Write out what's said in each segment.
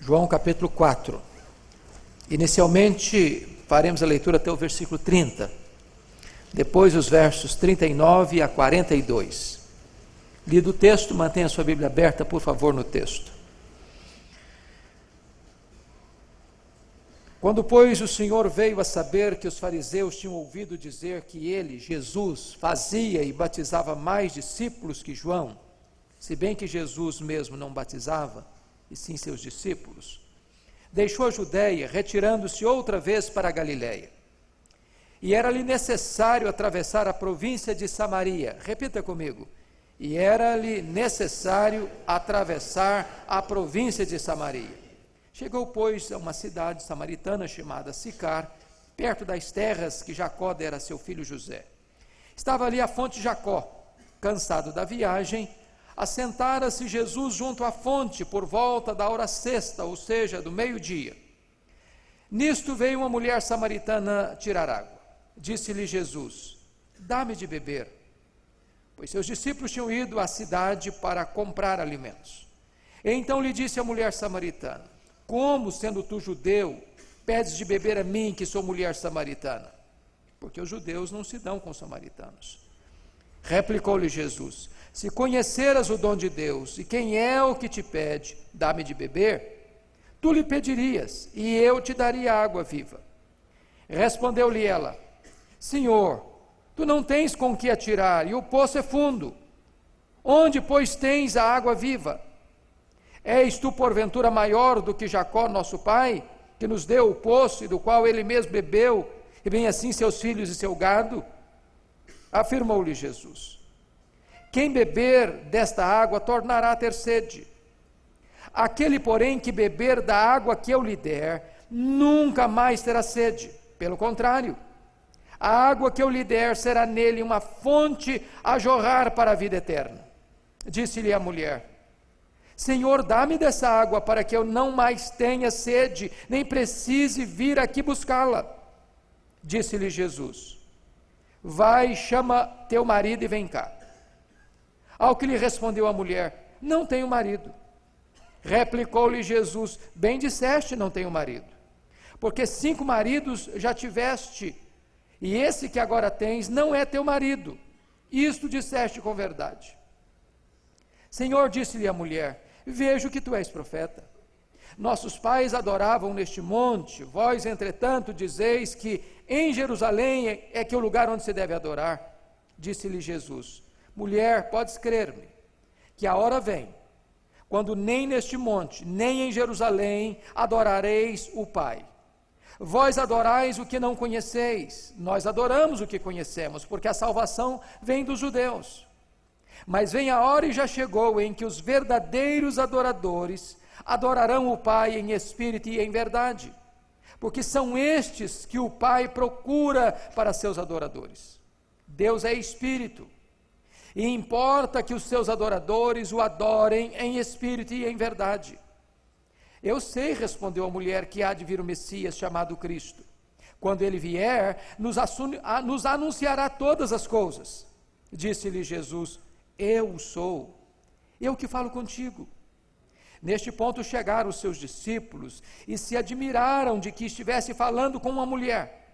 João capítulo 4. Inicialmente faremos a leitura até o versículo 30, depois os versos 39 a 42. Lido o texto, mantenha a sua Bíblia aberta, por favor, no texto. Quando, pois, o Senhor veio a saber que os fariseus tinham ouvido dizer que ele, Jesus, fazia e batizava mais discípulos que João, se bem que Jesus mesmo não batizava, e sim seus discípulos, deixou a Judéia, retirando-se outra vez para a Galiléia. E era-lhe necessário atravessar a província de Samaria. Repita comigo. E era-lhe necessário atravessar a província de Samaria. Chegou, pois, a uma cidade samaritana chamada Sicar, perto das terras que Jacó dera a seu filho José. Estava ali a fonte Jacó. Cansado da viagem, assentara-se Jesus junto à fonte por volta da hora sexta, ou seja, do meio-dia. Nisto veio uma mulher samaritana tirar água. Disse-lhe Jesus: dá-me de beber. Pois seus discípulos tinham ido à cidade para comprar alimentos. Então lhe disse a mulher samaritana: como, sendo tu judeu, pedes de beber a mim, que sou mulher samaritana? Porque os judeus não se dão com os samaritanos. Replicou-lhe Jesus: se conheceras o dom de Deus, e quem é o que te pede, dá-me de beber, tu lhe pedirias, e eu te daria água viva. Respondeu-lhe ela: Senhor, tu não tens com que atirar, e o poço é fundo. Onde, pois, tens a água viva? És tu, porventura, maior do que Jacó, nosso pai, que nos deu o poço, e do qual ele mesmo bebeu, e bem assim seus filhos e seu gado? Afirmou-lhe Jesus: quem beber desta água tornará a ter sede. Aquele, porém, que beber da água que eu lhe der, nunca mais terá sede. Pelo contrário, a água que eu lhe der será nele uma fonte a jorrar para a vida eterna. Disse-lhe a mulher: Senhor, dá-me dessa água para que eu não mais tenha sede, nem precise vir aqui buscá-la. Disse-lhe Jesus: vai, chama teu marido e vem cá. Ao que lhe respondeu a mulher: não tenho marido. Replicou-lhe Jesus: bem disseste, não tenho marido, porque 5 maridos já tiveste, e esse que agora tens não é teu marido. Isto disseste com verdade. Senhor, disse-lhe a mulher: vejo que tu és profeta. Nossos pais adoravam neste monte, vós, entretanto, dizeis que em Jerusalém é que é o lugar onde se deve adorar. Disse-lhe Jesus: mulher, podes crer-me, que a hora vem, quando nem neste monte, nem em Jerusalém adorareis o Pai. Vós adorais o que não conheceis, nós adoramos o que conhecemos, porque a salvação vem dos judeus. Mas vem a hora, e já chegou, em que os verdadeiros adoradores adorarão o Pai em espírito e em verdade, porque são estes que o Pai procura para seus adoradores. Deus é espírito, e importa que os seus adoradores o adorem em espírito e em verdade. Eu sei, respondeu a mulher, que há de vir o Messias, chamado Cristo. Quando ele vier, nos anunciará todas as coisas. Disse-lhe Jesus: eu sou, eu que falo contigo. Neste ponto chegaram os seus discípulos e se admiraram de que estivesse falando com uma mulher.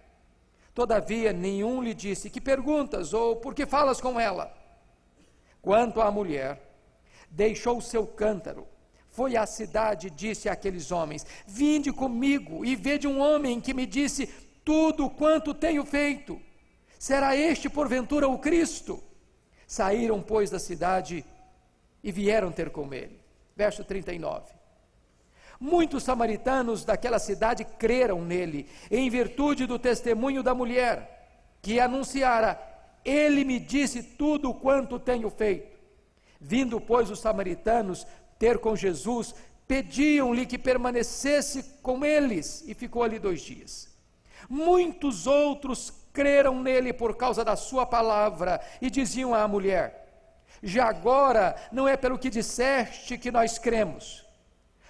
Todavia nenhum lhe disse: que perguntas, ou por que falas com ela? Quanto à mulher, deixou o seu cântaro, foi à cidade e disse àqueles homens: vinde comigo e vede um homem que me disse tudo quanto tenho feito. Será este porventura o Cristo? Saíram, pois, da cidade e vieram ter com ele. Verso 39. Muitos samaritanos daquela cidade creram nele, em virtude do testemunho da mulher, que anunciara: ele me disse tudo quanto tenho feito. Vindo, pois, os samaritanos ter com Jesus, pediam-lhe que permanecesse com eles, e ficou ali 2 dias. Muitos outros creram nele por causa da sua palavra, e diziam à mulher: já agora não é pelo que disseste que nós cremos,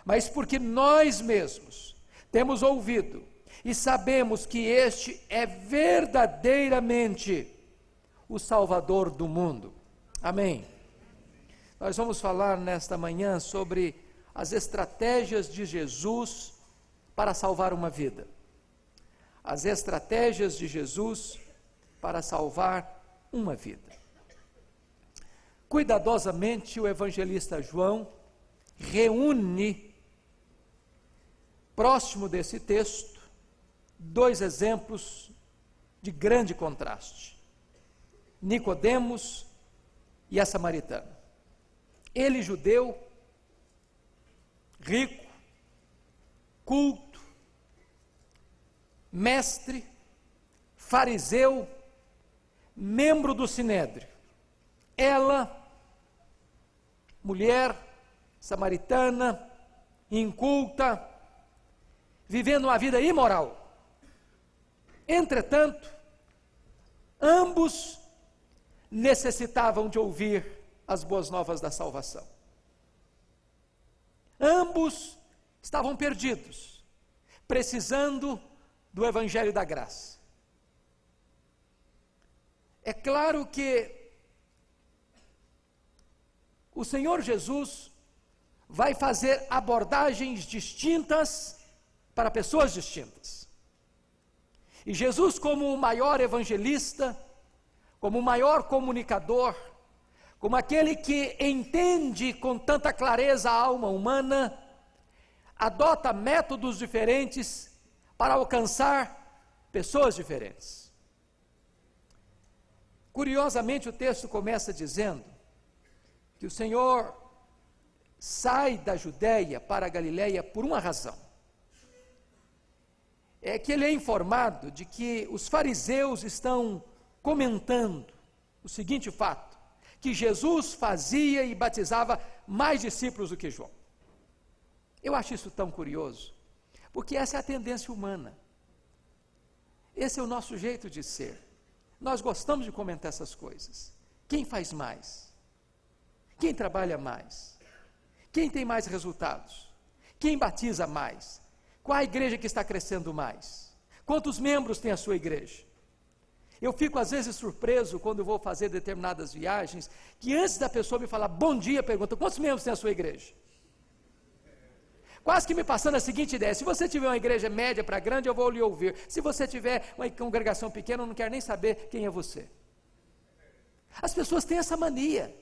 mas porque nós mesmos temos ouvido e sabemos que este é verdadeiramente o Salvador do mundo. Amém. Nós vamos falar nesta manhã sobre as estratégias de Jesus para salvar uma vida. As estratégias de Jesus para salvar uma vida. Cuidadosamente, o evangelista João reúne, próximo desse texto, dois exemplos de grande contraste: Nicodemos e a samaritana. Ele, judeu, rico, culto, mestre, fariseu, membro do Sinédrio. Ela, mulher samaritana, inculta, vivendo uma vida imoral. Entretanto, ambos necessitavam de ouvir as boas novas da salvação. Ambos estavam perdidos, precisando do Evangelho da Graça. É claro que o Senhor Jesus vai fazer abordagens distintas para pessoas distintas. E Jesus, como o maior evangelista, como o maior comunicador, como aquele que entende com tanta clareza a alma humana, adota métodos diferentes para alcançar pessoas diferentes. Curiosamente, o texto começa dizendo que o Senhor sai da Judéia para a Galiléia por uma razão. É que ele é informado de que os fariseus estão comentando o seguinte fato: que Jesus fazia e batizava mais discípulos do que João. Eu acho isso tão curioso, porque essa é a tendência humana. Esse é o nosso jeito de ser. Nós gostamos de comentar essas coisas. Quem faz mais? Quem trabalha mais? Quem tem mais resultados? Quem batiza mais? Qual a igreja que está crescendo mais? Quantos membros tem a sua igreja? Eu fico às vezes surpreso quando eu vou fazer determinadas viagens, que antes da pessoa me falar bom dia, pergunta: quantos membros tem a sua igreja? Quase que me passando a seguinte ideia: se você tiver uma igreja média para grande, eu vou lhe ouvir. Se você tiver uma congregação pequena, eu não quero nem saber quem é você. As pessoas têm essa mania.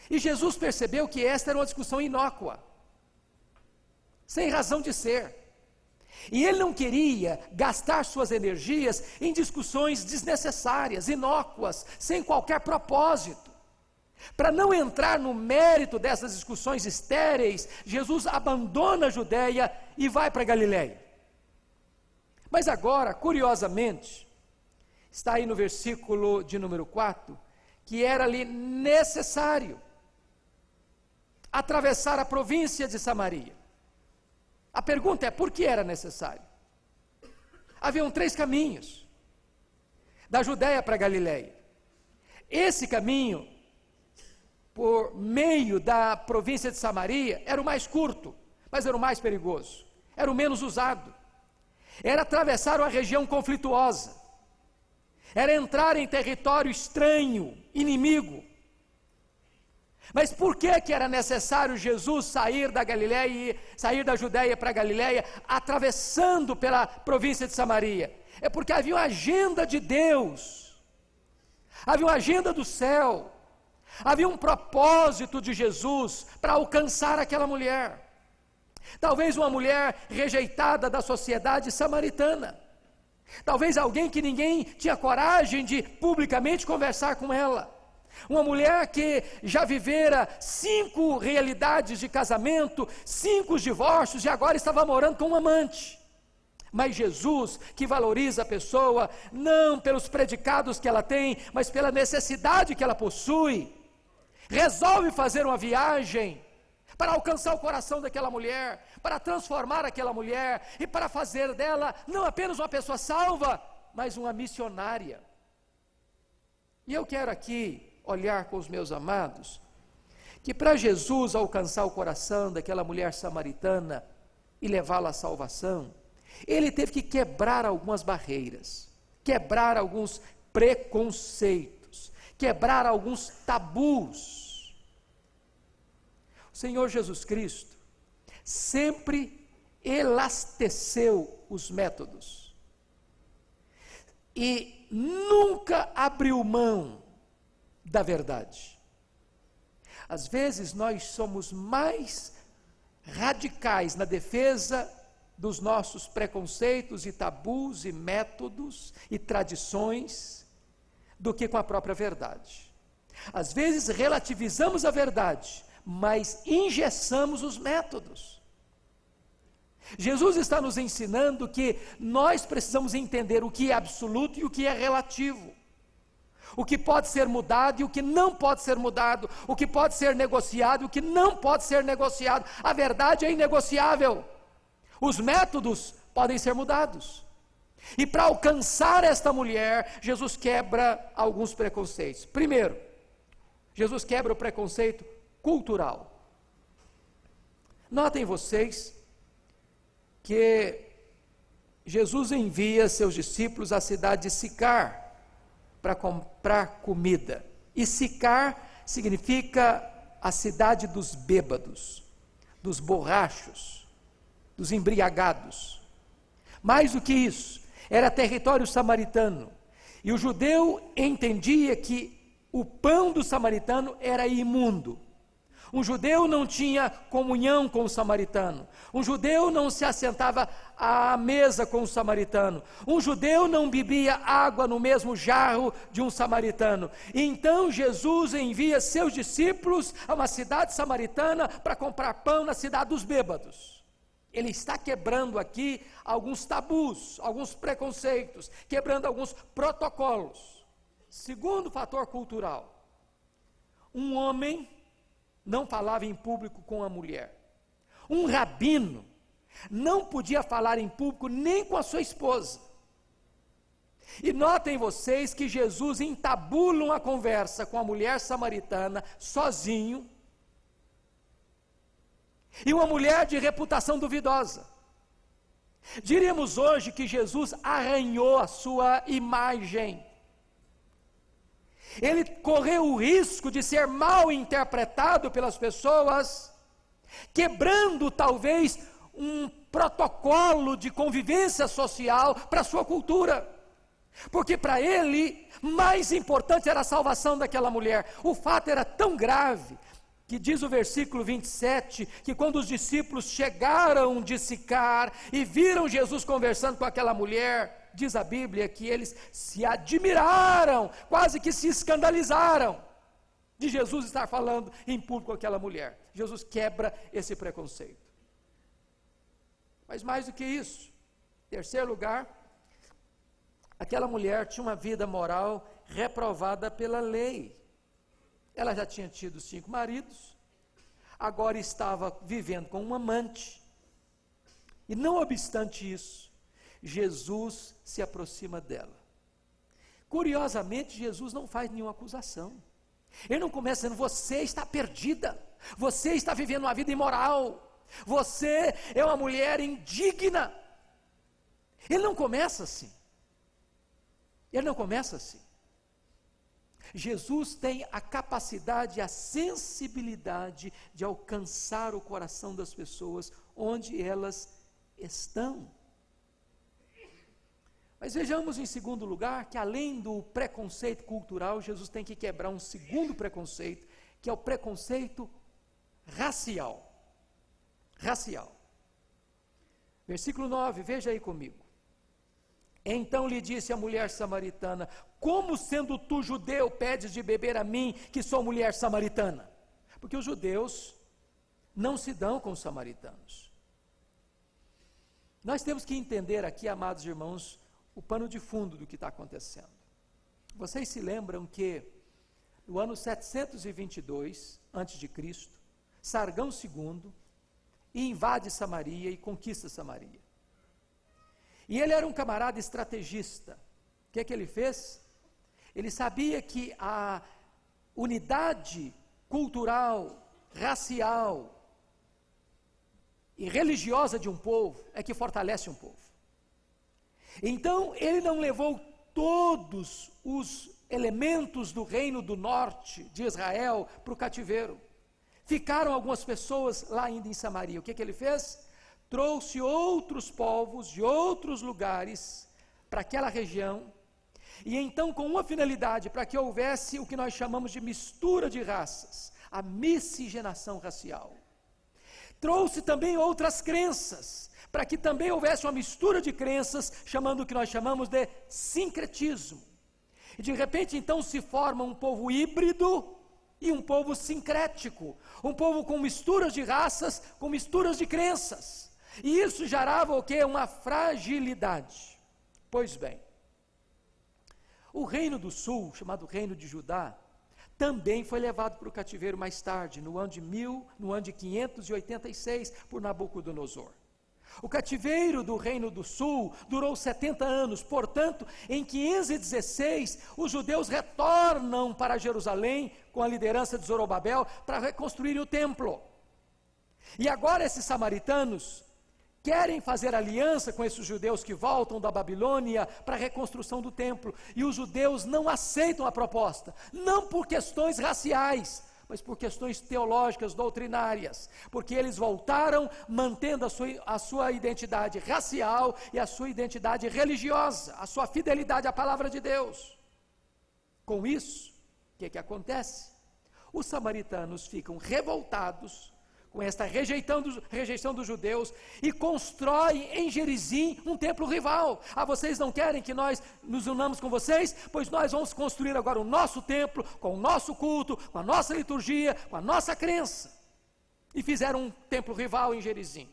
E Jesus percebeu que esta era uma discussão inócua, sem razão de ser. E ele não queria gastar suas energias em discussões desnecessárias, inócuas, sem qualquer propósito. Para não entrar no mérito dessas discussões estéreis, Jesus abandona a Judéia e vai para a Galiléia. Mas agora, curiosamente, está aí no versículo de número 4, que era ali necessário atravessar a província de Samaria. A pergunta é: por que era necessário? Haviam 3 caminhos, da Judéia para a Galiléia. Esse caminho, por meio da província de Samaria, era o mais curto, mas era o mais perigoso, era o menos usado. Era atravessar uma região conflituosa, era entrar em território estranho, inimigo. Mas por que era necessário Jesus sair da Galiléia, sair da Judéia para a Galiléia, atravessando pela província de Samaria? É porque havia uma agenda de Deus, havia uma agenda do céu, havia um propósito de Jesus para alcançar aquela mulher. Talvez uma mulher rejeitada da sociedade samaritana, talvez alguém que ninguém tinha coragem de publicamente conversar com ela. Uma mulher que já vivera 5 realidades de casamento, 5 divórcios e agora estava morando com um amante. Mas Jesus, que valoriza a pessoa, não pelos predicados que ela tem, mas pela necessidade que ela possui, resolve fazer uma viagem para alcançar o coração daquela mulher, para transformar aquela mulher e para fazer dela não apenas uma pessoa salva, mas uma missionária. E eu quero aqui olhar com os meus amados, que para Jesus alcançar o coração daquela mulher samaritana e levá-la à salvação, ele teve que quebrar algumas barreiras, quebrar alguns preconceitos, quebrar alguns tabus. O Senhor Jesus Cristo sempre elasteceu os métodos e nunca abriu mão da verdade. Às vezes nós somos mais radicais na defesa dos nossos preconceitos e tabus e métodos e tradições do que com a própria verdade. Às vezes relativizamos a verdade, mas engessamos os métodos. Jesus está nos ensinando que nós precisamos entender o que é absoluto e o que é relativo. O que pode ser mudado e o que não pode ser mudado, o que pode ser negociado e o que não pode ser negociado. A verdade é inegociável. Os métodos podem ser mudados. E para alcançar esta mulher, Jesus quebra alguns preconceitos. Primeiro, Jesus quebra o preconceito cultural. Notem vocês que Jesus envia seus discípulos à cidade de Sicar para comprar comida. E Sicar significa a cidade dos bêbados, dos borrachos, dos embriagados. Mais do que isso, era território samaritano. E o judeu entendia que o pão do samaritano era imundo. Um judeu não tinha comunhão com o samaritano. Um judeu não se assentava à mesa com o samaritano. Um judeu não bebia água no mesmo jarro de um samaritano. Então Jesus envia seus discípulos a uma cidade samaritana para comprar pão na cidade dos bêbados. Ele está quebrando aqui alguns tabus, alguns preconceitos, quebrando alguns protocolos. Segundo fator cultural, um homem não falava em público com a mulher. Um rabino não podia falar em público nem com a sua esposa. E notem vocês que Jesus entabula uma conversa com a mulher samaritana sozinho, e uma mulher de reputação duvidosa. Diríamos hoje que Jesus arranhou a sua imagem. Ele correu o risco de ser mal interpretado pelas pessoas, quebrando talvez um protocolo de convivência social para a sua cultura. Porque para ele, mais importante era a salvação daquela mulher. O fato era tão grave, que diz o versículo 27, que quando os discípulos chegaram de Sicar e viram Jesus conversando com aquela mulher, diz a Bíblia que eles se admiraram, quase que se escandalizaram de Jesus estar falando em público com aquela mulher. Jesus quebra esse preconceito. Mas mais do que isso, em terceiro lugar, aquela mulher tinha uma vida moral reprovada pela lei. Ela já tinha tido 5 maridos, agora estava vivendo com um amante, e não obstante isso, Jesus se aproxima dela. Curiosamente, Jesus não faz nenhuma acusação. Ele não começa dizendo: você está perdida, você está vivendo uma vida imoral, você é uma mulher indigna. Ele não começa assim. Ele não começa assim. Jesus tem a capacidade, a sensibilidade de alcançar o coração das pessoas onde elas estão. Mas vejamos em segundo lugar que além do preconceito cultural, Jesus tem que quebrar um segundo preconceito, que é o preconceito racial. Racial. Versículo 9, veja aí comigo. Então lhe disse a mulher samaritana: como sendo tu judeu pedes de beber a mim, que sou mulher samaritana? Porque os judeus não se dão com os samaritanos. Nós temos que entender aqui, amados irmãos, o pano de fundo do que está acontecendo. Vocês se lembram que no ano 722 a.C., Sargão II invade Samaria e conquista Samaria. E ele era um camarada estrategista. O que é que ele fez? Ele sabia que a unidade cultural, racial e religiosa de um povo é que fortalece um povo. Então, ele não levou todos os elementos do reino do norte de Israel para o cativeiro. ficaram algumas pessoas lá ainda em Samaria. O que ele fez? Trouxe outros povos de outros lugares para aquela região, e então com uma finalidade, para que houvesse o que nós chamamos de mistura de raças, a miscigenação racial. Trouxe também outras crenças, para que também houvesse uma mistura de crenças, chamando o que nós chamamos de sincretismo. E de repente então se forma um povo híbrido e um povo sincrético, um povo com misturas de raças, com misturas de crenças. E isso gerava o quê? Uma fragilidade. Pois bem, o reino do sul, chamado reino de Judá, também foi levado para o cativeiro mais tarde, no ano de 586, por Nabucodonosor. O cativeiro do reino do sul durou 70 anos, portanto, em 516, os judeus retornam para Jerusalém, com a liderança de Zorobabel, para reconstruir o templo. E agora esses samaritanos querem fazer aliança com esses judeus que voltam da Babilônia para a reconstrução do templo, e os judeus não aceitam a proposta, não por questões raciais, mas por questões teológicas, doutrinárias, porque eles voltaram mantendo a sua identidade racial e a sua identidade religiosa, a sua fidelidade à palavra de Deus. Com isso, o que acontece? Os samaritanos ficam revoltados com esta rejeição dos judeus, e constrói em Gerizim um templo rival. Vocês não querem que nós nos unamos com vocês? Pois nós vamos construir agora o nosso templo, com o nosso culto, com a nossa liturgia, com a nossa crença. E fizeram um templo rival em Gerizim.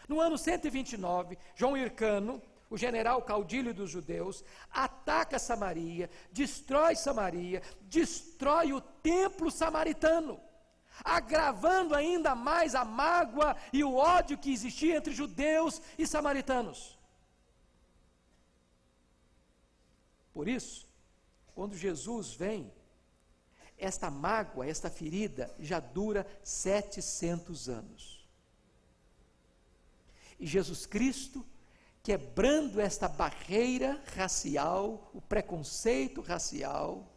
No ano 129, João Hircano, o general caudilho dos judeus, ataca Samaria, destrói o templo samaritano, agravando ainda mais a mágoa e o ódio que existia entre judeus e samaritanos. Por isso, quando Jesus vem, esta mágoa, esta ferida, já dura 700 anos. E Jesus Cristo, quebrando esta barreira racial, o preconceito racial,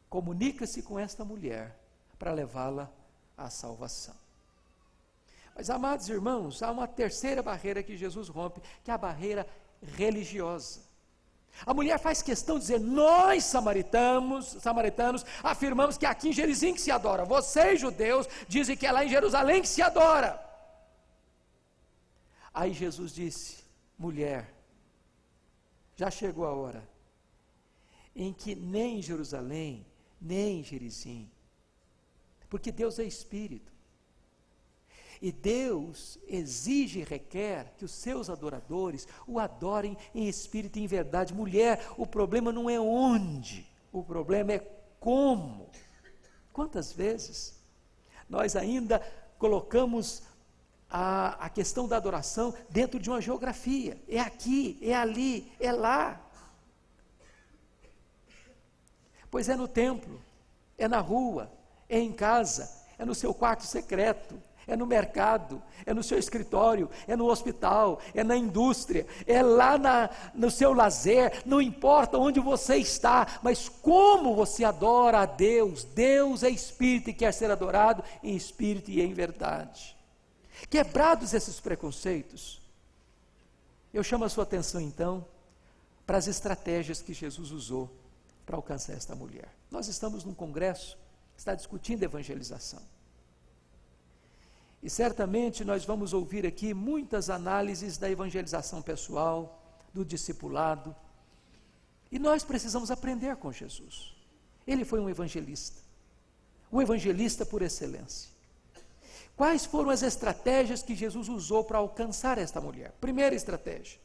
comunica-se com esta mulher, para levá-la à salvação. Mas, amados irmãos, há uma terceira barreira que Jesus rompe, que é a barreira religiosa. A mulher faz questão de dizer: nós samaritanos afirmamos que é aqui em Gerizim que se adora, vocês judeus dizem que é lá em Jerusalém que se adora. Aí Jesus disse: mulher, já chegou a hora em que nem em Jerusalém, nem em Gerizim, porque Deus é Espírito, e Deus exige e requer que os seus adoradores o adorem em espírito e em verdade. Mulher, o problema não é onde, o problema é como. Quantas vezes nós ainda colocamos a questão da adoração dentro de uma geografia? É aqui, é ali, é lá. Pois é no templo, é na rua, é em casa, é no seu quarto secreto, é no mercado, é no seu escritório, é no hospital, é na indústria, é lá no seu lazer, não importa onde você está, mas como você adora a Deus. Deus é Espírito e quer ser adorado em espírito e em verdade. Quebrados esses preconceitos, eu chamo a sua atenção então para as estratégias que Jesus usou para alcançar esta mulher. Nós estamos num congresso que está discutindo evangelização. E certamente nós vamos ouvir aqui muitas análises da evangelização pessoal, do discipulado. E nós precisamos aprender com Jesus. Ele foi um evangelista por excelência. Quais foram as estratégias que Jesus usou para alcançar esta mulher? Primeira estratégia: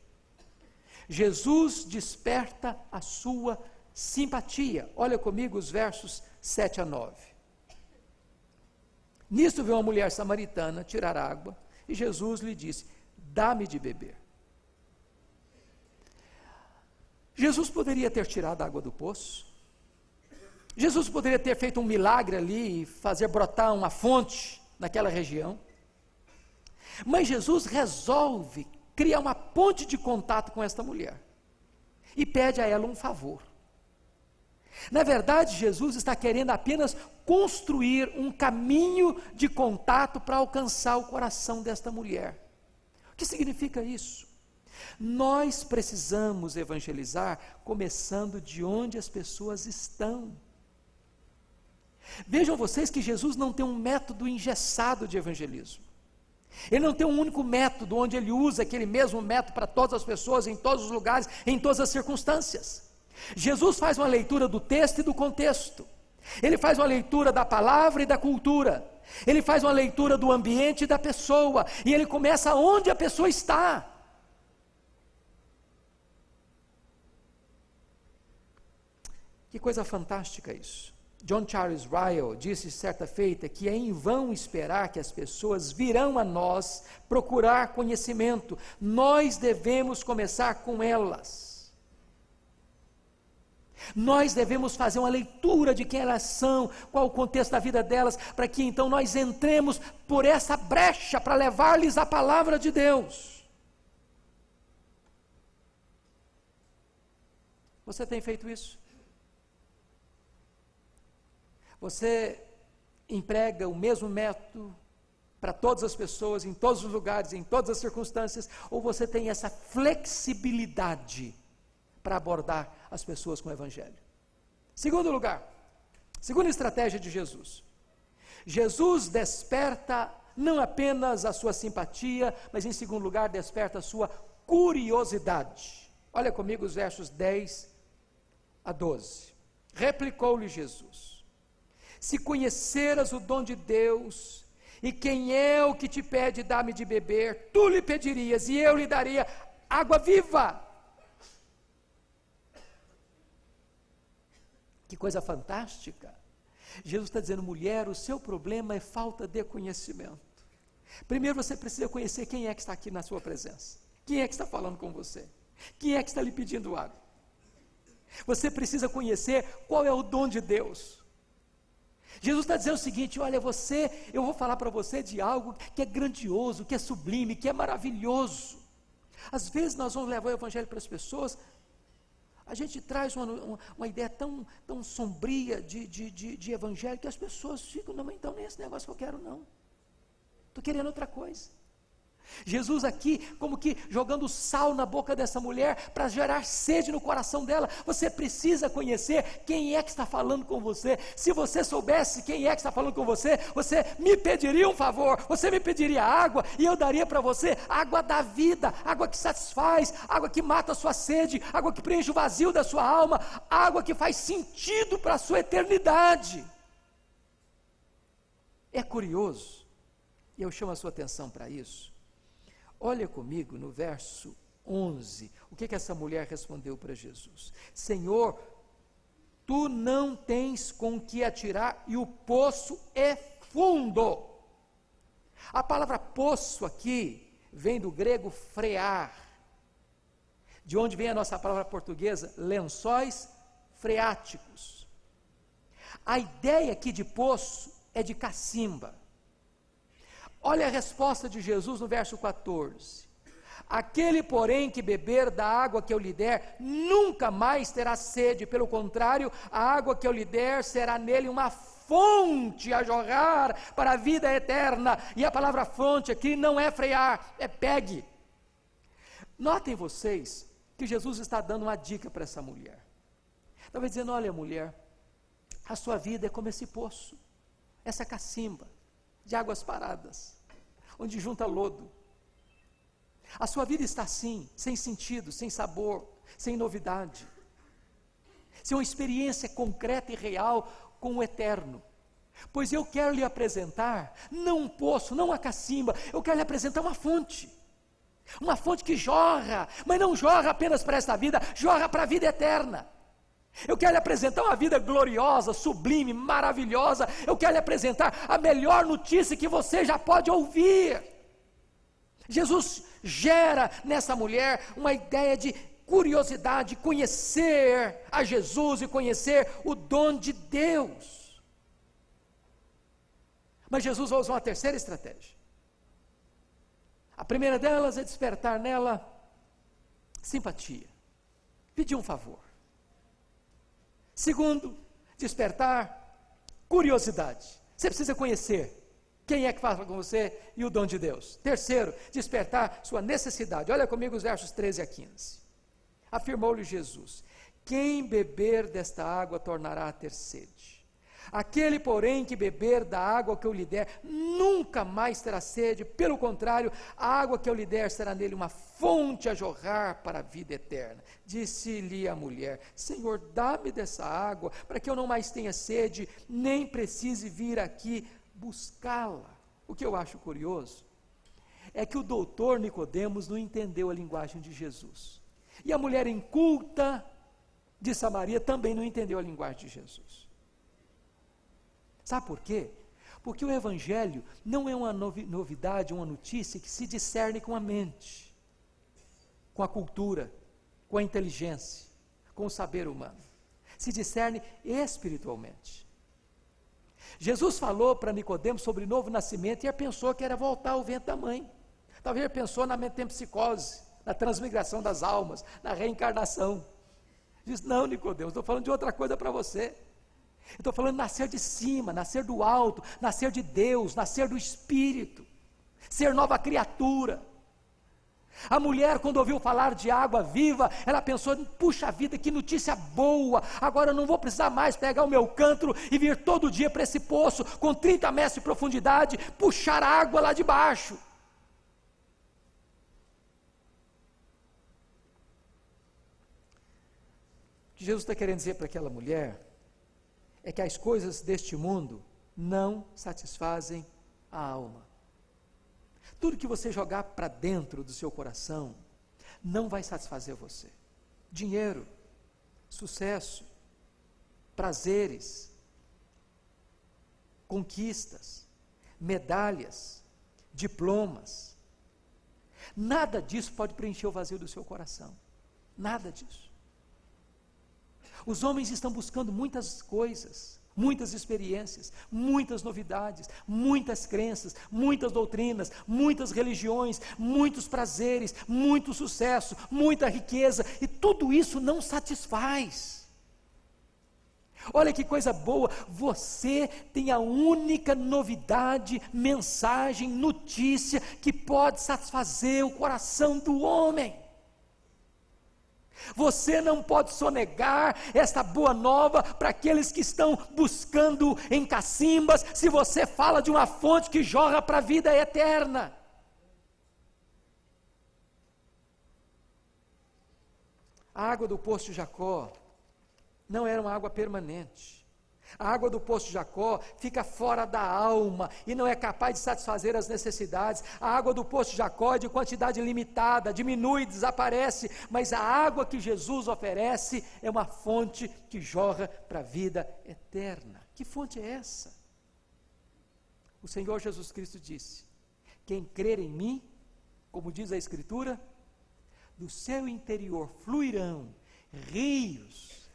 Jesus desperta a sua simpatia. Olha comigo os versos 7 a 9. Nisto veio uma mulher samaritana tirar água, e Jesus lhe disse: dá-me de beber. Jesus poderia ter tirado a água do poço, Jesus poderia ter feito um milagre ali e fazer brotar uma fonte naquela região, mas Jesus resolve criar uma ponte de contato com esta mulher, e pede a ela um favor. Na verdade, Jesus está querendo apenas construir um caminho de contato para alcançar o coração desta mulher. O que significa isso? Nós precisamos evangelizar começando de onde as pessoas estão. Vejam vocês que Jesus não tem um método engessado de evangelismo. Ele não tem um único método onde ele usa aquele mesmo método para todas as pessoas, em todos os lugares, em todas as circunstâncias. Jesus faz uma leitura do texto e do contexto. Ele faz uma leitura da palavra e da cultura. Ele faz uma leitura do ambiente e da pessoa. E ele começa onde a pessoa está. Que coisa fantástica isso. John Charles Ryle disse certa feita que é em vão esperar que as pessoas virão a nós procurar conhecimento. Nós devemos começar com elas. Nós devemos fazer uma leitura de quem elas são, qual o contexto da vida delas, para que então nós entremos por essa brecha para levar-lhes a palavra de Deus. Você tem feito isso? Você emprega o mesmo método para todas as pessoas, em todos os lugares, em todas as circunstâncias, ou você tem essa flexibilidade para abordar as pessoas com o Evangelho? Segundo lugar, segunda estratégia de Jesus. Jesus desperta não apenas a sua simpatia, mas em segundo lugar desperta a sua curiosidade. Olha comigo os versos 10 a 12. Replicou-lhe Jesus: se conheceras o dom de Deus, e quem é o que te pede dar-me de beber, tu lhe pedirias, e eu lhe daria água viva. Que coisa fantástica. Jesus está dizendo: mulher, o seu problema é falta de conhecimento. Primeiro você precisa conhecer quem é que está aqui na sua presença. Quem é que está falando com você? Quem é que está lhe pedindo água? Você precisa conhecer qual é o dom de Deus. Jesus está dizendo o seguinte: olha, eu vou falar para você de algo que é grandioso, que é sublime, que é maravilhoso. Às vezes nós vamos levar o Evangelho para as pessoas, a gente traz uma ideia tão sombria de Evangelho, que as pessoas ficam: não, então nem esse negócio que eu quero não, estou querendo outra coisa. Jesus aqui, como que jogando sal na boca dessa mulher, para gerar sede no coração dela. Você precisa conhecer quem é que está falando com você. Se você soubesse quem é que está falando com você, você me pediria um favor, você me pediria água, e eu daria para você água da vida, água que satisfaz, água que mata a sua sede, água que preenche o vazio da sua alma, água que faz sentido para a sua eternidade. É curioso, e eu chamo a sua atenção para isso. Olha comigo no verso 11, o que essa mulher respondeu para Jesus: Senhor, tu não tens com que atirar, e o poço é fundo. A palavra poço aqui vem do grego frear, de onde vem a nossa palavra portuguesa lençóis freáticos. A ideia aqui de poço é de cacimba. Olha a resposta de Jesus no verso 14: aquele, porém, que beber da água que eu lhe der, nunca mais terá sede, pelo contrário, a água que eu lhe der será nele uma fonte a jorrar para a vida eterna. E a palavra fonte aqui não é frear, é pegue. Notem vocês que Jesus está dando uma dica para essa mulher. Talvez dizendo: olha, mulher, a sua vida é como esse poço, essa cacimba de águas paradas, onde junta lodo. A sua vida está assim, sem sentido, sem sabor, sem novidade, sem uma experiência concreta e real com o eterno. Pois eu quero lhe apresentar, não um poço, não uma cacimba, eu quero lhe apresentar uma fonte que jorra, mas não jorra apenas para esta vida, jorra para a vida eterna. Eu quero lhe apresentar uma vida gloriosa, sublime, maravilhosa. Eu quero lhe apresentar a melhor notícia que você já pode ouvir. Jesus gera nessa mulher uma ideia de curiosidade, conhecer a Jesus e conhecer o dom de Deus. Mas Jesus vai usar uma terceira estratégia. A primeira delas é despertar nela simpatia, pedir um favor. Segundo, despertar curiosidade. Você precisa conhecer quem é que fala com você e o dom de Deus. Terceiro, despertar sua necessidade. Olha comigo os versos 13 a 15. Afirmou-lhe Jesus: quem beber desta água tornará a ter sede. Aquele, porém, que beber da água que eu lhe der, nunca mais terá sede. Pelo contrário, a água que eu lhe der será nele uma fonte a jorrar para a vida eterna. Disse-lhe a mulher: Senhor, dá-me dessa água, para que eu não mais tenha sede, nem precise vir aqui buscá-la. O que eu acho curioso é que o doutor Nicodemos não entendeu a linguagem de Jesus. E a mulher inculta de Samaria também não entendeu a linguagem de Jesus. Sabe por quê? Porque o Evangelho não é uma novidade, uma notícia que se discerne com a mente, com a cultura, com a inteligência, com o saber humano. Se discerne espiritualmente. Jesus falou para Nicodemos sobre novo nascimento e ele pensou que era voltar ao ventre da mãe. Talvez ele pensou na metempsicose, na transmigração das almas, na reencarnação. Diz: não, Nicodemos, estou falando de outra coisa para você. Estou falando de nascer de cima, nascer do alto, nascer de Deus, nascer do Espírito, ser nova criatura. A mulher, quando ouviu falar de água viva, ela pensou: puxa vida, que notícia boa, agora eu não vou precisar mais pegar o meu cântaro e vir todo dia para esse poço, com 30 metros de profundidade, puxar água lá de baixo. O que Jesus está querendo dizer para aquela mulher é que as coisas deste mundo não satisfazem a alma. Tudo que você jogar para dentro do seu coração não vai satisfazer você. Dinheiro, sucesso, prazeres, conquistas, medalhas, diplomas, nada disso pode preencher o vazio do seu coração. Nada disso. Os homens estão buscando muitas coisas, muitas experiências, muitas novidades, muitas crenças, muitas doutrinas, muitas religiões, muitos prazeres, muito sucesso, muita riqueza, e tudo isso não satisfaz. Olha que coisa boa, você tem a única novidade, mensagem, notícia que pode satisfazer o coração do homem. Você não pode sonegar esta boa nova para aqueles que estão buscando em cacimbas, se você fala de uma fonte que jorra para a vida eterna. A água do poço de Jacó não era uma água permanente. A água do poço de Jacó fica fora da alma e não é capaz de satisfazer as necessidades. A água do poço de Jacó é de quantidade limitada, diminui, desaparece, mas a água que Jesus oferece é uma fonte que jorra para a vida eterna. Que fonte é essa? O Senhor Jesus Cristo disse: quem crer em mim, como diz a Escritura, do seu interior fluirão rios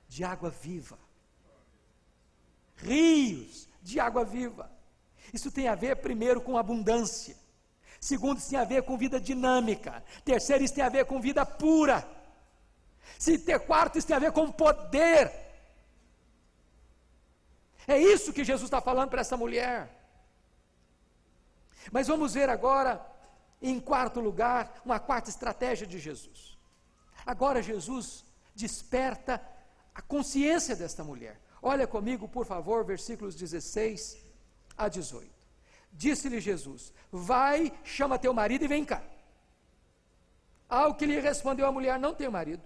de água viva. Rios de água viva. Isso tem a ver, primeiro, com abundância. Segundo, isso tem a ver com vida dinâmica. Terceiro, isso tem a ver com vida pura. Quarto, isso tem a ver com poder. É isso que Jesus está falando para essa mulher. Mas vamos ver agora, em quarto lugar, uma quarta estratégia de Jesus. Agora Jesus desperta a consciência desta mulher. Olha comigo, por favor, versículos 16 a 18. Disse-lhe Jesus: vai, chama teu marido e vem cá. Ao que lhe respondeu a mulher: não tenho marido.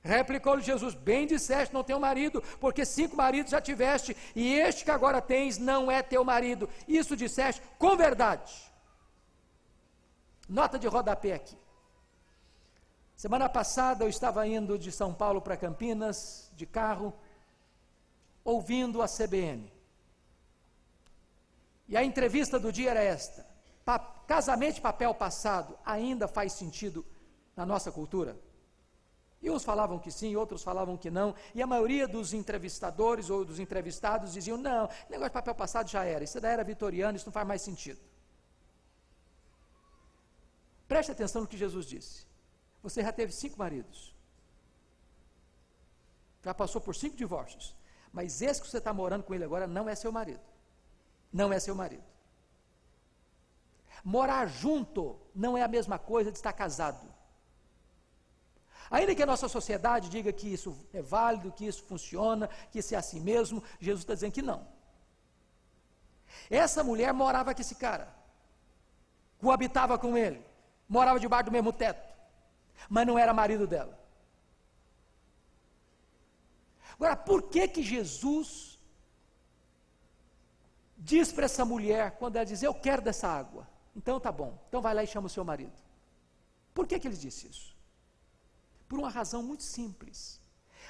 Replicou-lhe Jesus: bem disseste, não tenho marido, porque 5 maridos já tiveste, e este que agora tens não é teu marido. Isso disseste com verdade. Nota de rodapé aqui. Semana passada eu estava indo de São Paulo para Campinas, de carro, ouvindo a CBN. E a entrevista do dia era esta: casamento de papel passado ainda faz sentido na nossa cultura? E uns falavam que sim, outros falavam que não, e a maioria dos entrevistadores ou dos entrevistados diziam: não, negócio de papel passado já era, isso da era vitoriana, isso não faz mais sentido. Preste atenção no que Jesus disse: você já teve 5 maridos. já passou por 5 divórcios, mas esse que você está morando com ele agora não é seu marido. Não é seu marido. Morar junto não é a mesma coisa de estar casado. Ainda que a nossa sociedade diga que isso é válido, que isso funciona, que isso é assim mesmo, Jesus está dizendo que não. Essa mulher morava com esse cara, coabitava com ele, morava debaixo do mesmo teto, mas não era marido dela. Agora, por que Jesus diz para essa mulher, quando ela diz, eu quero dessa água, então tá bom, então vai lá e chama o seu marido. Por que ele disse isso? Por uma razão muito simples,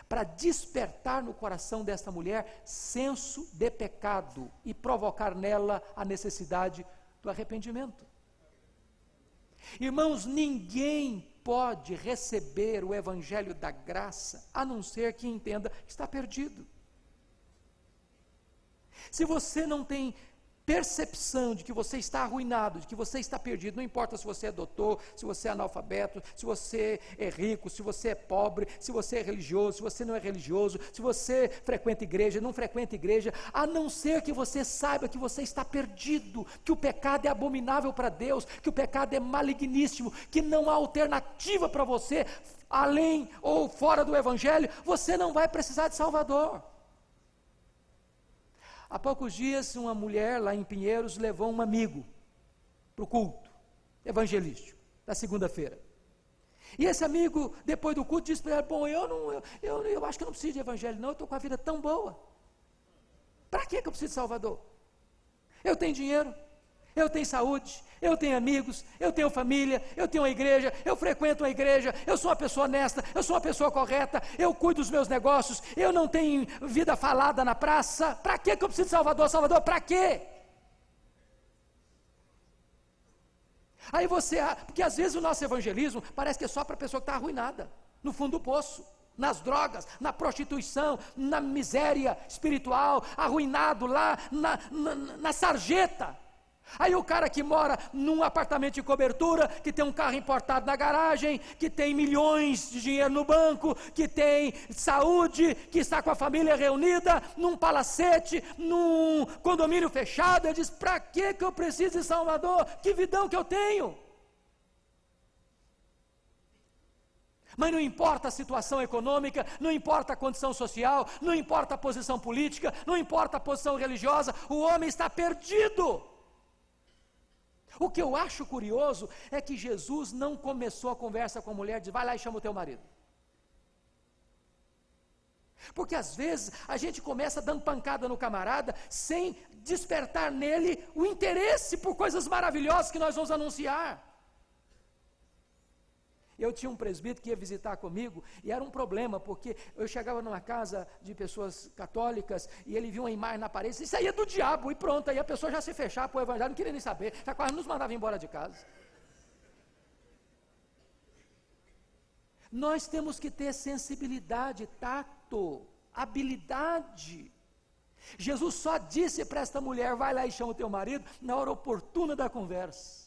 para despertar no coração desta mulher senso de pecado e provocar nela a necessidade do arrependimento. Irmãos, ninguém pode receber o evangelho da graça, a não ser que entenda que está perdido. Se você não tem percepção de que você está arruinado, de que você está perdido, não importa se você é doutor, se você é analfabeto, se você é rico, se você é pobre, se você é religioso, se você não é religioso, se você frequenta igreja, não frequenta igreja, a não ser que você saiba que você está perdido, que o pecado é abominável para Deus, que o pecado é maligníssimo, que não há alternativa para você, além ou fora do evangelho, você não vai precisar de Salvador. Há poucos dias, uma mulher lá em Pinheiros levou um amigo para o culto evangelístico, da segunda-feira. E esse amigo, depois do culto, disse para ela, bom, eu acho que eu não preciso de evangelho não, eu estou com a vida tão boa. Para que eu preciso de Salvador? Eu tenho dinheiro, eu tenho saúde, eu tenho amigos, eu tenho família, eu tenho uma igreja, eu frequento uma igreja, eu sou uma pessoa honesta, eu sou uma pessoa correta, eu cuido dos meus negócios, eu não tenho vida falada na praça. Para que eu preciso de Salvador? Salvador, para quê? Aí porque às vezes o nosso evangelismo parece que é só para a pessoa que está arruinada, no fundo do poço, nas drogas, na prostituição, na miséria espiritual, arruinado lá na sarjeta. Aí o cara que mora num apartamento de cobertura, que tem um carro importado na garagem, que tem milhões de dinheiro no banco, que tem saúde, que está com a família reunida, num palacete, num condomínio fechado, ele diz, para que eu preciso de Salvador? Que vidão que eu tenho? Mas não importa a situação econômica, não importa a condição social, não importa a posição política, não importa a posição religiosa, o homem está perdido. O que eu acho curioso é que Jesus não começou a conversa com a mulher, diz, vai lá e chama o teu marido. Porque às vezes a gente começa dando pancada no camarada, sem despertar nele o interesse por coisas maravilhosas que nós vamos anunciar. Eu tinha um presbítero que ia visitar comigo, e era um problema, porque eu chegava numa casa de pessoas católicas, e ele viu uma imagem na parede, isso aí é do diabo, e pronto, aí a pessoa já se fechava para o evangelho, não queria nem saber, já quase nos mandava embora de casa. Nós temos que ter sensibilidade, tato, habilidade. Jesus só disse para esta mulher, vai lá e chama o teu marido, na hora oportuna da conversa.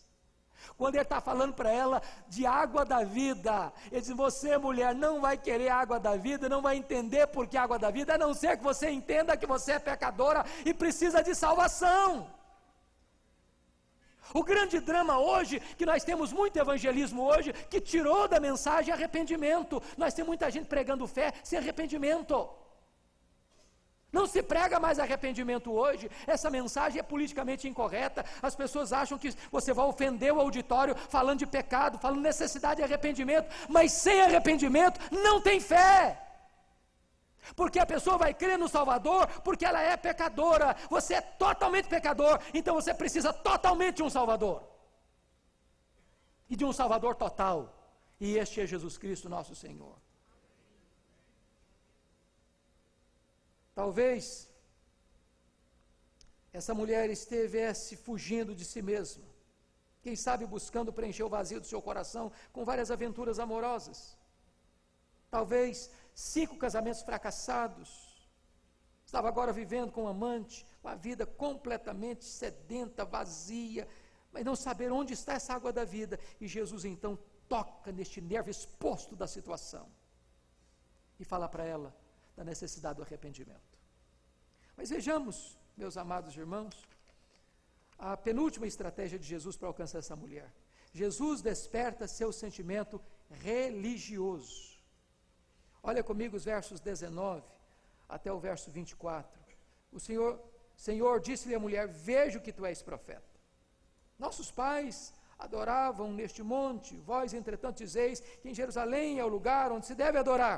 Quando ele está falando para ela de água da vida, ele diz, você mulher não vai querer água da vida, não vai entender por que água da vida, a não ser que você entenda que você é pecadora e precisa de salvação. O grande drama hoje, que nós temos muito evangelismo hoje, que tirou da mensagem arrependimento. Nós temos muita gente pregando fé sem arrependimento. Não se prega mais arrependimento hoje, essa mensagem é politicamente incorreta, as pessoas acham que você vai ofender o auditório falando de pecado, falando necessidade de arrependimento, mas sem arrependimento não tem fé, porque a pessoa vai crer no Salvador, porque ela é pecadora, você é totalmente pecador, então você precisa totalmente de um Salvador, e de um Salvador total, e este é Jesus Cristo nosso Senhor. Talvez essa mulher estivesse fugindo de si mesma, quem sabe buscando preencher o vazio do seu coração com várias aventuras amorosas. Talvez 5 casamentos fracassados, estava agora vivendo com um amante, com a vida completamente sedenta, vazia, mas não saber onde está essa água da vida. E Jesus então toca neste nervo exposto da situação e fala para ela, da necessidade do arrependimento. Mas vejamos, meus amados irmãos, a penúltima estratégia de Jesus para alcançar essa mulher. Jesus desperta seu sentimento religioso. Olha comigo os versos 19 até o verso 24. O Senhor disse-lhe à mulher: vejo que tu és profeta. Nossos pais adoravam neste monte, vós, entretanto, dizeis que em Jerusalém é o lugar onde se deve adorar.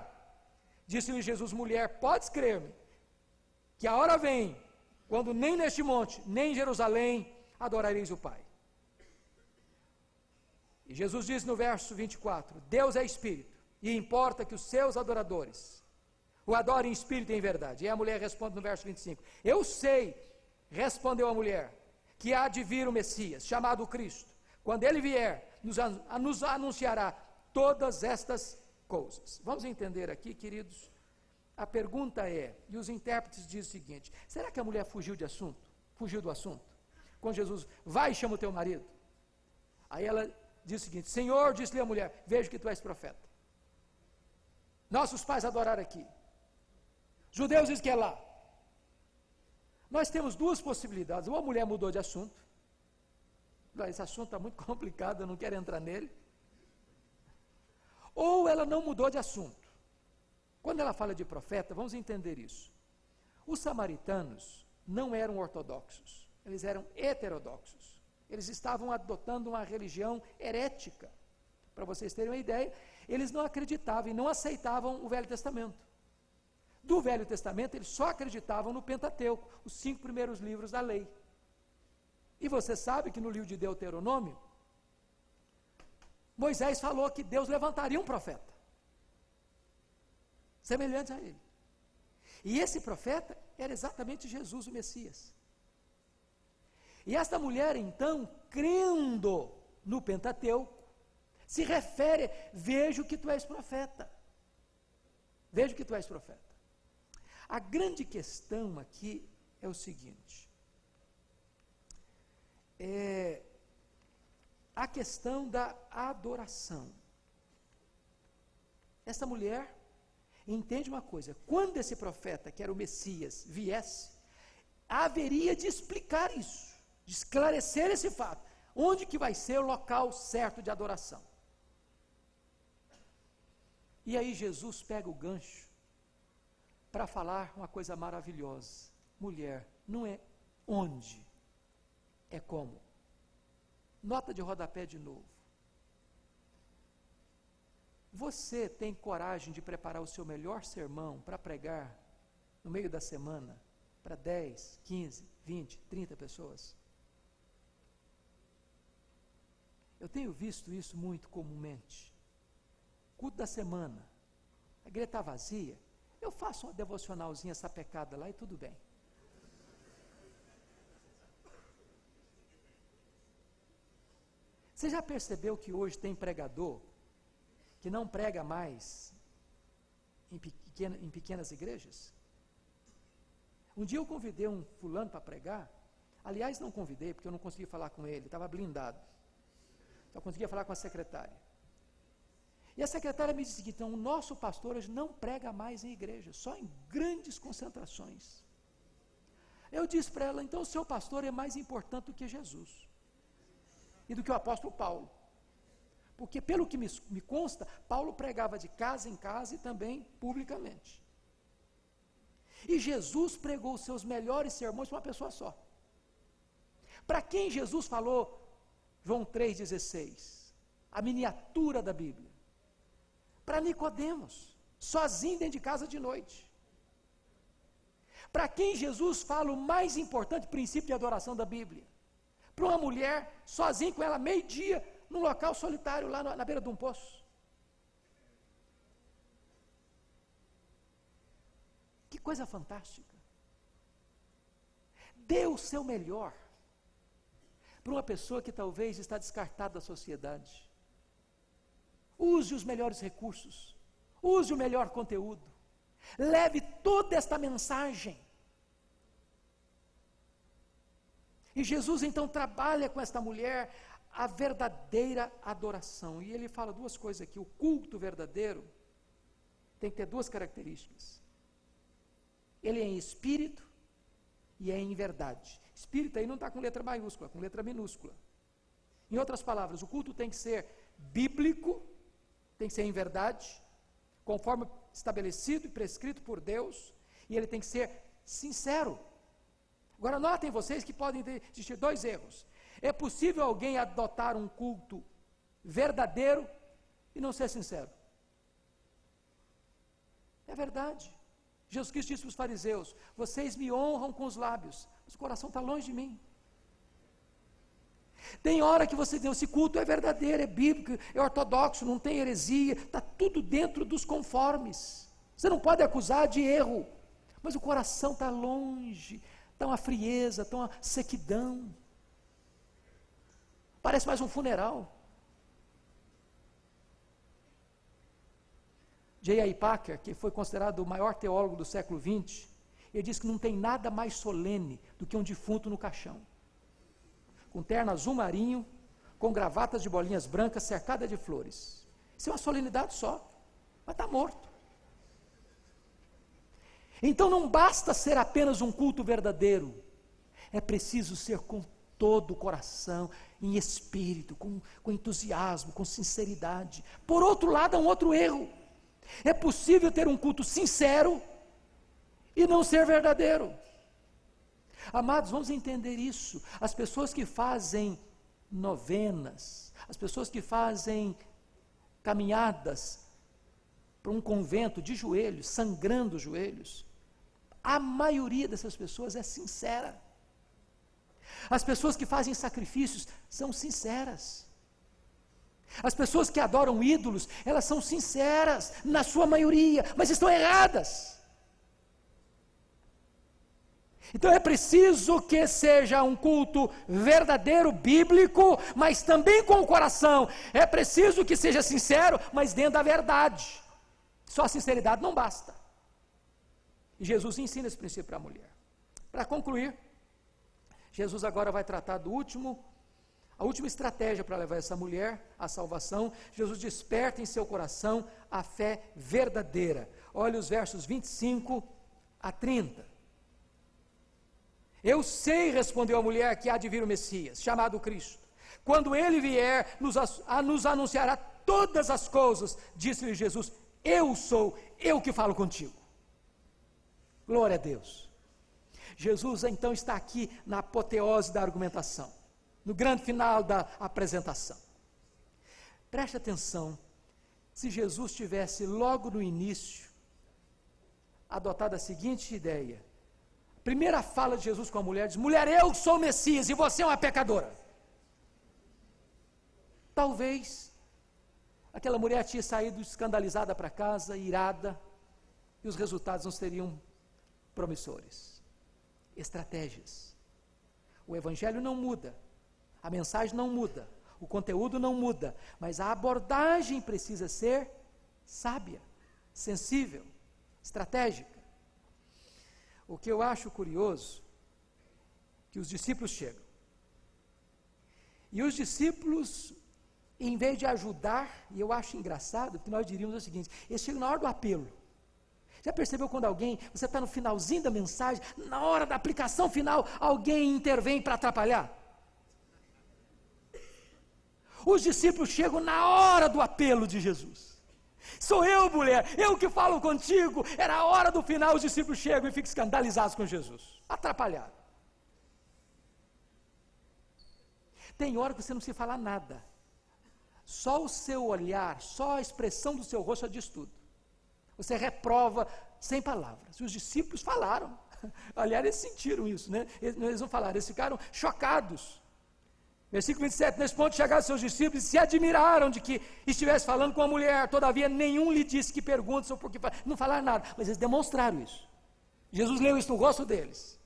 Disse-lhe Jesus: mulher, podes crer-me, que a hora vem, quando nem neste monte, nem em Jerusalém, adorareis o Pai. E Jesus diz no verso 24: Deus é Espírito, e importa que os seus adoradores o adorem em Espírito e em verdade. E a mulher responde no verso 25: eu sei, respondeu a mulher, que há de vir o Messias, chamado Cristo. Quando ele vier, nos anunciará todas estas coisas. Vamos entender aqui, queridos, a pergunta é, e os intérpretes dizem o seguinte: será que a mulher fugiu do assunto? Quando Jesus, vai e chama o teu marido. Aí ela diz o seguinte: Senhor, disse-lhe a mulher, vejo que tu és profeta. Nossos pais adoraram aqui. Os judeus dizem que é lá. Nós temos duas possibilidades: ou a mulher mudou de assunto, esse assunto está muito complicado, eu não quero entrar nele, ou ela não mudou de assunto. Quando ela fala de profeta, vamos entender isso. Os samaritanos não eram ortodoxos, eles eram heterodoxos. Eles estavam adotando uma religião herética. Para vocês terem uma ideia, eles não acreditavam e não aceitavam o Velho Testamento. Do Velho Testamento, eles só acreditavam no Pentateuco, os 5 primeiros livros da lei. E você sabe que no livro de Deuteronômio, Moisés falou que Deus levantaria um profeta, semelhante a ele. E esse profeta era exatamente Jesus, o Messias. E esta mulher, então, crendo no Pentateuco, se refere: vejo que tu és profeta. Vejo que tu és profeta. A grande questão aqui é o seguinte: a questão da adoração. Essa mulher entende uma coisa: quando esse profeta, que era o Messias, viesse, haveria de explicar isso, de esclarecer esse fato. Onde que vai ser o local certo de adoração? E aí Jesus pega o gancho para falar uma coisa maravilhosa: mulher, não é onde, é como. Nota de rodapé de novo. Você tem coragem de preparar o seu melhor sermão para pregar no meio da semana para 10, 15, 20, 30 pessoas? Eu tenho visto isso muito comumente. Culto da semana, a igreja está vazia, eu faço uma devocionalzinha sapecada lá e tudo bem. Você já percebeu que hoje tem pregador que não prega mais em pequenas igrejas? Um dia eu convidei um fulano para pregar. Aliás, não convidei, porque eu não consegui falar com ele, estava blindado. Só conseguia falar com a secretária. E a secretária me disse que então, o nosso pastor hoje não prega mais em igreja, só em grandes concentrações. Eu disse para ela: então o seu pastor é mais importante do que Jesus e do que o apóstolo Paulo. Porque pelo que me consta, Paulo pregava de casa em casa e também publicamente. E Jesus pregou os seus melhores sermões para uma pessoa só. Para quem Jesus falou João 3,16, a miniatura da Bíblia? Para Nicodemos, sozinho dentro de casa de noite. Para quem Jesus fala o mais importante princípio de adoração da Bíblia? Para uma mulher, sozinha com ela, meio-dia, num local solitário, lá na beira de um poço. Que coisa fantástica. Dê o seu melhor para uma pessoa que talvez está descartada da sociedade. Use os melhores recursos, use o melhor conteúdo, leve toda esta mensagem. E Jesus então trabalha com esta mulher a verdadeira adoração. E ele fala duas coisas aqui: o culto verdadeiro tem que ter duas características. ele é em espírito e é em verdade. Espírito aí não está com letra maiúscula, com letra minúscula. Em outras palavras, o culto tem que ser bíblico, tem que ser em verdade, conforme estabelecido e prescrito por Deus, e ele tem que ser sincero. Agora notem vocês que podem existir dois erros. É possível alguém adotar um culto verdadeiro e não ser sincero. É verdade. Jesus Cristo disse para os fariseus: vocês me honram com os lábios, mas o coração está longe de mim. Tem hora que você diz, esse culto é verdadeiro, é bíblico, é ortodoxo, não tem heresia, está tudo dentro dos conformes. Você não pode acusar de erro, mas o coração está longe, está uma frieza, está uma sequidão. Parece mais um funeral. J.I. Packer, que foi considerado o maior teólogo do século XX, ele diz que não tem nada mais solene do que um defunto no caixão, com terno azul marinho, com gravatas de bolinhas brancas, cercada de flores. Isso é uma solenidade só, mas está morto. Então não basta ser apenas um culto verdadeiro, é preciso ser com todo o coração, em espírito, com entusiasmo, com sinceridade. Por outro lado, há um outro erro. É possível ter um culto sincero e não ser verdadeiro. Amados, vamos entender isso. As pessoas que fazem novenas, as pessoas que fazem caminhadas para um convento de joelhos, sangrando os joelhos, a maioria dessas pessoas é sincera. As pessoas que fazem sacrifícios são sinceras. As pessoas que adoram ídolos, elas são sinceras, na sua maioria, mas estão erradas. Então é preciso que seja um culto verdadeiro, bíblico, mas também com o coração. É preciso que seja sincero, mas dentro da verdade. Só a sinceridade não basta. E Jesus ensina esse princípio para a mulher. Para concluir, Jesus agora vai tratar a última estratégia para levar essa mulher à salvação. Jesus desperta em seu coração a fé verdadeira. Olha os versos 25 a 30. Eu sei, respondeu a mulher, que há de vir o Messias, chamado Cristo. Quando ele vier, nos anunciará todas as coisas, disse-lhe Jesus, eu sou, eu que falo contigo. Glória a Deus. Jesus então está aqui na apoteose da argumentação, no grande final da apresentação. Preste atenção, se Jesus tivesse logo no início adotado a seguinte ideia. Primeira fala de Jesus com a mulher, diz, mulher, eu sou o Messias e você é uma pecadora. Talvez aquela mulher tinha saído escandalizada para casa, irada, e os resultados não seriam promissores. Estratégias. O evangelho não muda, a mensagem não muda, o conteúdo não muda, mas a abordagem precisa ser sábia, sensível, estratégica. O que eu acho curioso, que os discípulos chegam, e os discípulos, em vez de ajudar, e eu acho engraçado, que nós diríamos o seguinte, eles chegam na hora do apelo. Já percebeu quando alguém, você está no finalzinho da mensagem, na hora da aplicação final, alguém intervém para atrapalhar? Os discípulos chegam na hora do apelo de Jesus. Sou eu, mulher, eu que falo contigo. Era a hora do final, os discípulos chegam e ficam escandalizados com Jesus, atrapalhados. Tem hora que você não precisa falar nada, só o seu olhar, só a expressão do seu rosto já diz tudo. Você reprova sem palavras. E os discípulos falaram, aliás, eles sentiram isso, né? Eles não falaram, eles ficaram chocados. Versículo 27, nesse ponto chegaram seus discípulos e se admiraram de que estivesse falando com a mulher, todavia nenhum lhe disse que pergunta ou por que não falaram nada, mas eles demonstraram isso. Jesus leu isso no rosto deles.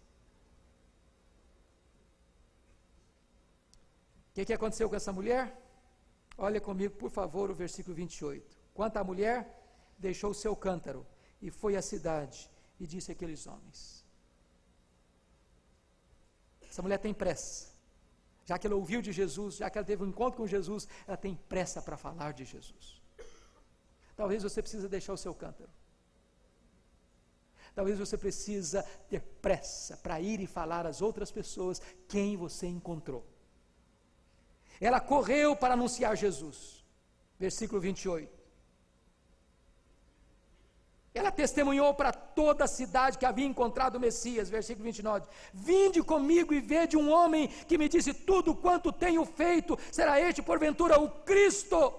O que aconteceu com essa mulher? Olha comigo, por favor, o versículo 28. Quanto à mulher, deixou o seu cântaro e foi à cidade e disse àqueles homens. Essa mulher tem pressa. Já que ela ouviu de Jesus, já que ela teve um encontro com Jesus, ela tem pressa para falar de Jesus. Talvez você precise deixar o seu cântaro. Talvez você precisa ter pressa para ir e falar às outras pessoas quem você encontrou. Ela correu para anunciar Jesus. Versículo 28. Ela testemunhou para toda a cidade que havia encontrado o Messias, versículo 29. Vinde comigo e vede um homem que me disse tudo quanto tenho feito, será este porventura o Cristo?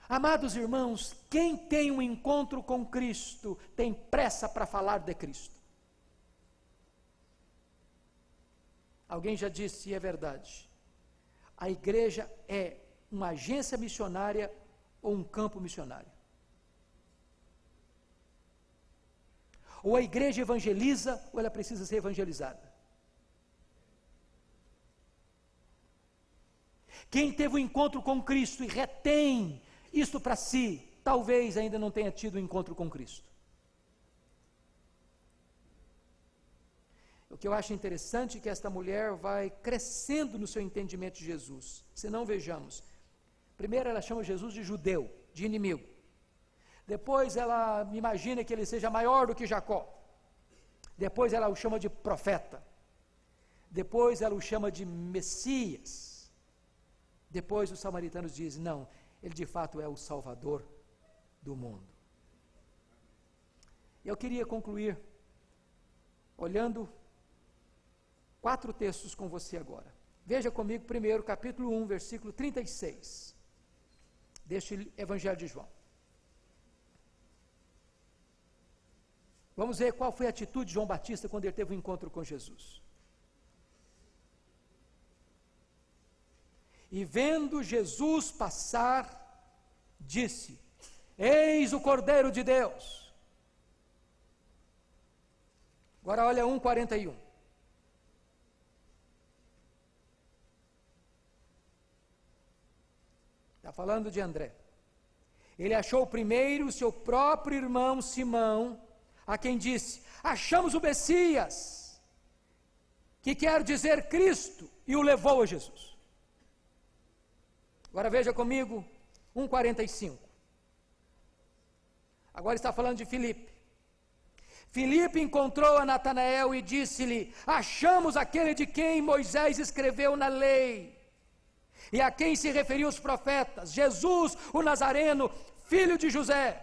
Amados irmãos, quem tem um encontro com Cristo, tem pressa para falar de Cristo. Alguém já disse, e é verdade, a igreja é uma agência missionária ou um campo missionário. Ou a igreja evangeliza, ou ela precisa ser evangelizada. Quem teve um encontro com Cristo e retém isto para si, talvez ainda não tenha tido um encontro com Cristo. O que eu acho interessante é que esta mulher vai crescendo no seu entendimento de Jesus. Se não, vejamos. Primeiro ela chama Jesus de judeu, de inimigo. Depois ela imagina que ele seja maior do que Jacó. Depois ela o chama de profeta. Depois ela o chama de Messias. Depois os samaritanos dizem, não, ele de fato é o Salvador do mundo. Eu queria concluir olhando 4 textos com você agora. Veja comigo primeiro capítulo 1, versículo 36. Deste Evangelho de João. Vamos ver qual foi a atitude de João Batista quando ele teve um encontro com Jesus. E vendo Jesus passar, disse, eis o Cordeiro de Deus. Agora olha 1:41. Está falando de André. Ele achou primeiro o seu próprio irmão Simão, a quem disse, achamos o Messias, que quer dizer Cristo, e o levou a Jesus. Agora veja comigo, 1:45. Agora está falando de Filipe. Filipe encontrou a Natanael e disse-lhe, achamos aquele de quem Moisés escreveu na lei, e a quem se referiam os profetas, Jesus, o Nazareno, filho de José.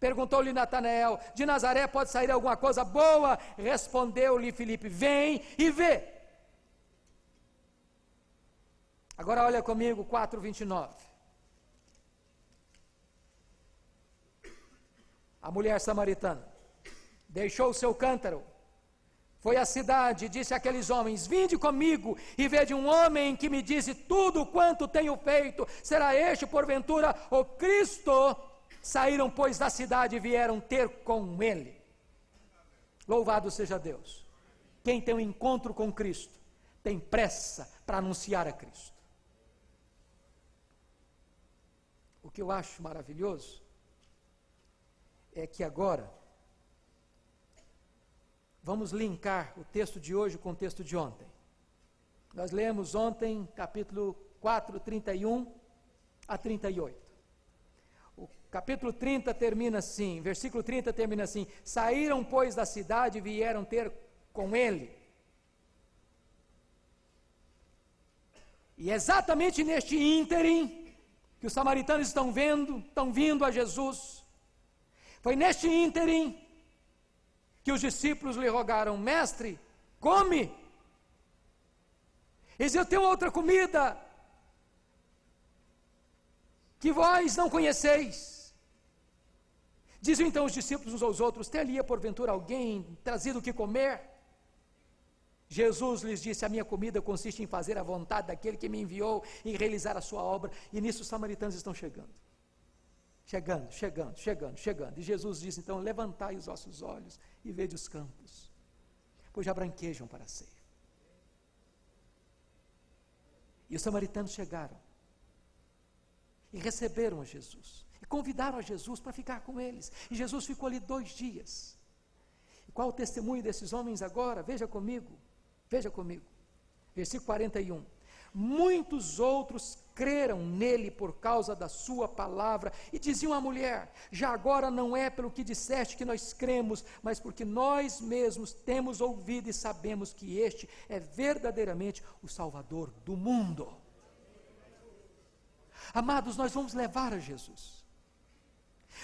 Perguntou-lhe Natanael, de Nazaré pode sair alguma coisa boa? Respondeu-lhe Filipe, vem e vê. Agora olha comigo, 4:29. A mulher samaritana deixou o seu cântaro, foi à cidade e disse àqueles homens, vinde comigo e vede um homem que me disse tudo quanto tenho feito, será este porventura o Cristo? Saíram pois da cidade e vieram ter com ele. Louvado seja Deus. Quem tem um encontro com Cristo, tem pressa para anunciar a Cristo. O que eu acho maravilhoso é que agora vamos linkar o texto de hoje com o texto de ontem. Nós lemos ontem, capítulo 4, 31 a 38. O capítulo 30 termina assim, versículo 30 termina assim, saíram, pois, da cidade e vieram ter com ele. E exatamente neste ínterim, que os samaritanos estão vindo a Jesus, foi neste ínterim, que os discípulos lhe rogaram, mestre, come. Ele disse, eu tenho outra comida, que vós não conheceis. Diziam então os discípulos uns aos outros, ter-lhe-ia porventura alguém trazido o que comer? Jesus lhes disse, a minha comida consiste em fazer a vontade daquele que me enviou e realizar a sua obra. E nisso os samaritanos estão chegando. Chegando. E Jesus disse, então, levantai os vossos olhos e vede os campos, pois já branquejam para a ceia. E os samaritanos chegaram e receberam a Jesus, e convidaram a Jesus para ficar com eles, e Jesus ficou ali 2 dias. E qual o testemunho desses homens agora? Veja comigo, versículo 41. Muitos outros creram nele por causa da sua palavra. E diziam à mulher: já agora não é pelo que disseste que nós cremos, mas porque nós mesmos temos ouvido e sabemos que este é verdadeiramente o Salvador do mundo. Amados, nós vamos levar a Jesus,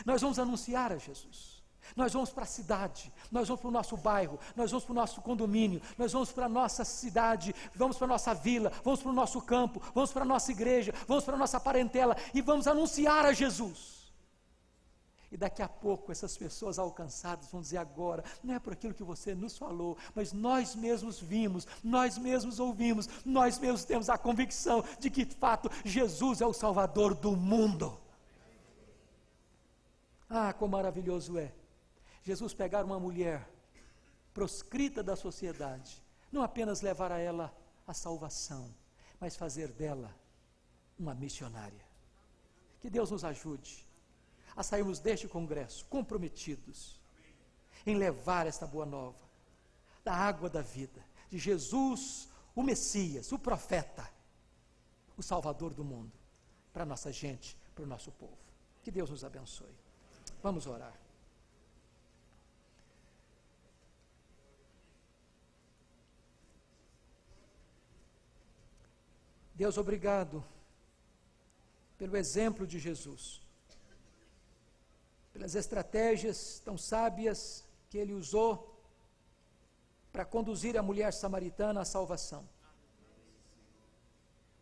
nós vamos anunciar a Jesus, nós vamos para a cidade, nós vamos para o nosso bairro, nós vamos para o nosso condomínio, nós vamos para a nossa cidade, vamos para a nossa vila, vamos para o nosso campo, vamos para a nossa igreja, vamos para a nossa parentela e vamos anunciar a Jesus. E daqui a pouco essas pessoas alcançadas vão dizer: agora, não é por aquilo que você nos falou, mas nós mesmos vimos, nós mesmos ouvimos, nós mesmos temos a convicção de que de fato Jesus é o Salvador do mundo. Ah, quão maravilhoso é Jesus pegar uma mulher proscrita da sociedade, não apenas levar a ela a salvação, mas fazer dela uma missionária. Que Deus nos ajude a sairmos deste congresso comprometidos em levar esta boa nova da água da vida, de Jesus, o Messias, o profeta, o Salvador do mundo, para a nossa gente, para o nosso povo. Que Deus nos abençoe. Vamos orar. Deus, obrigado pelo exemplo de Jesus, pelas estratégias tão sábias que Ele usou para conduzir a mulher samaritana à salvação.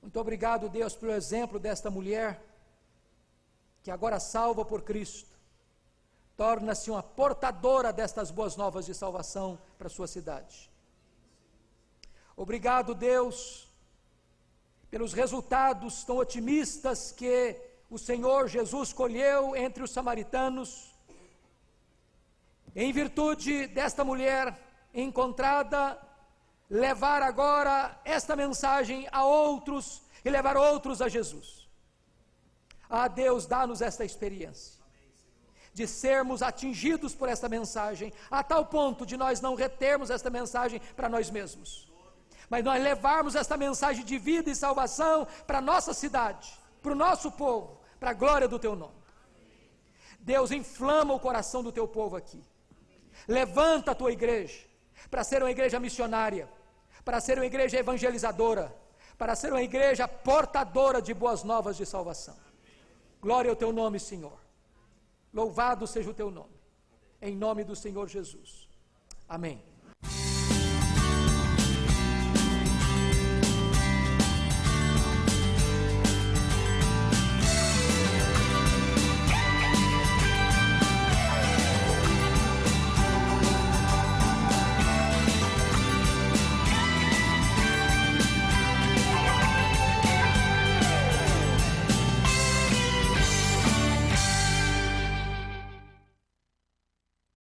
Muito obrigado, Deus, pelo exemplo desta mulher, que agora salva por Cristo, torna-se uma portadora destas boas novas de salvação para a sua cidade. Obrigado, Deus, pelos resultados tão otimistas que o Senhor Jesus colheu entre os samaritanos, em virtude desta mulher encontrada, levar agora esta mensagem a outros e levar outros a Jesus. Ah, Deus, dá-nos esta experiência de sermos atingidos por esta mensagem, a tal ponto de nós não retermos esta mensagem para nós mesmos, mas nós levarmos esta mensagem de vida e salvação para a nossa cidade, para o nosso povo, para a glória do Teu nome. Deus, inflama o coração do Teu povo aqui, levanta a Tua igreja, para ser uma igreja missionária, para ser uma igreja evangelizadora, para ser uma igreja portadora de boas novas de salvação. Glória ao Teu nome, Senhor, louvado seja o Teu nome, em nome do Senhor Jesus, amém.